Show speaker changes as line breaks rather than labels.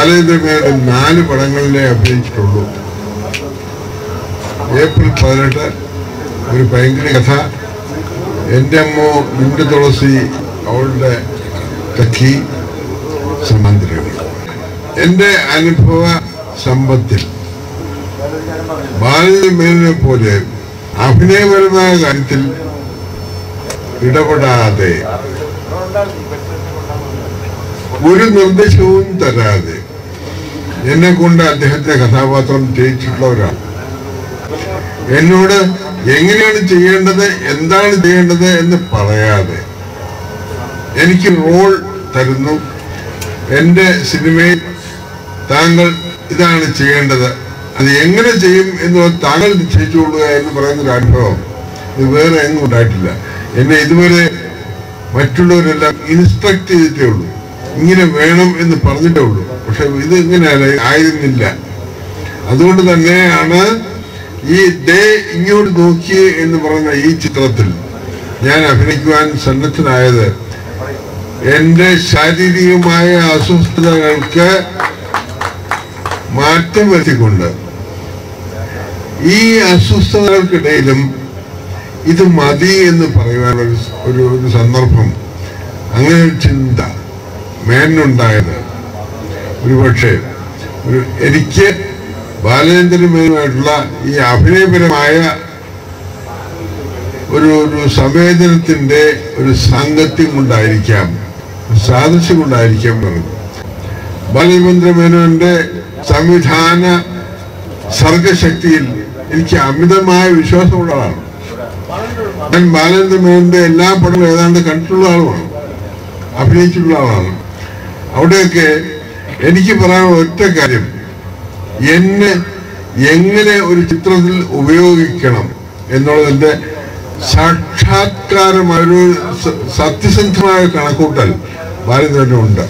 Balendra Menon 4 പടങ്ങളിലേ അഭിനയിച്ചിട്ടുള്ളൂ. April 18, ഒരു ഭയങ്കര കഥ, എൻ്റെ അമ്മോ നിന്റെ തുളസി, അവളുടെ കഥി, സമാന്തരങ്ങൾ. എൻ്റെ അനുഭവ സമ്പത്തിൽ ബാലേന്ദ്രമേനോനെ പോലെ അഭിനയപരമായ കാര്യത്തിൽ ഇടപെടാതെ, ഒരു നിർദ്ദേശവും തരാതെ എന്നെ കൊണ്ട് അദ്ദേഹത്തെ കഥാപാത്രം ചെയ്യിച്ചിട്ടുള്ളവരാണ്. എന്നോട് എങ്ങനെയാണ് ചെയ്യേണ്ടത്, എന്താണ് ചെയ്യേണ്ടത് എന്ന് പറയാതെ എനിക്ക് റോൾ തരുന്നു. എൻ്റെ സിനിമയിൽ താങ്കൾ ഇതാണ് ചെയ്യേണ്ടത്, അത് എങ്ങനെ ചെയ്യും എന്നുള്ളത് താങ്കൾ നിശ്ചയിച്ചുകൊള്ളുക എന്ന് പറയുന്നൊരു അനുഭവം ഇത് വേറെ എങ്ങും ഉണ്ടായിട്ടില്ല. എന്നെ ഇതുവരെ മറ്റുള്ളവരെല്ലാം ഇൻസ്ട്രക്ട് ചെയ്തിട്ടേ ഉള്ളൂ, ഇങ്ങനെ വേണം എന്ന് പറഞ്ഞിട്ടേ ഉള്ളൂ. പക്ഷെ ഇത് ഇങ്ങനെ ആയിരുന്നില്ല. അതുകൊണ്ട് തന്നെയാണ് ഈ ദേ ഇങ്ങോട്ട് നോക്കിയേ എന്ന് പറയുന്ന ഈ ചിത്രത്തിൽ ഞാൻ അഭിനയിക്കുവാൻ സന്നദ്ധനായത്. എൻ്റെ ശാരീരികമായ അസ്വസ്ഥതകൾക്ക് മാറ്റം വരുത്തിക്കൊണ്ട് ഈ അസ്വസ്ഥതകൾക്കിടയിലും ഇത് മതി എന്ന് പറയുവാൻ ഒരു സന്ദർഭം, അങ്ങനെ ഒരു ചിന്ത മേനുണ്ടായത് ഒരുപക്ഷെ എനിക്ക് ബാലേന്ദ്രമേനുമായിട്ടുള്ള ഈ അഭിനയപരമായ ഒരു സംവേദനത്തിൻ്റെ ഒരു സാങ്കത്യം കൊണ്ടായിരിക്കാം, സാദൃശ്യം കൊണ്ടായിരിക്കാം പറയുന്നത്. ബാലേന്ദ്രമേനോന്റെ സംവിധാന സർഗശക്തിയിൽ എനിക്ക് അമിതമായ വിശ്വാസമുള്ളതാണ്. ഞാൻ ബാലേന്ദ്രമേനോന്റെ എല്ലാ പടങ്ങളും ഏതാണ്ട് കണ്ടിട്ടുള്ള ആളുമാണ്, അഭിനയിച്ചിട്ടുള്ള ആളാണ്. അവിടെയൊക്കെ എനിക്ക് പറയാനുള്ള ഒറ്റ കാര്യം, എന്നെ എങ്ങനെ ഒരു ചിത്രത്തിൽ ഉപയോഗിക്കണം എന്നുള്ളതിൻ്റെ സാക്ഷാത്കാരമായ ഒരു സത്യസന്ധമായ കണക്കൂട്ടൽ ബാലേന്ദ്രനുണ്ട്.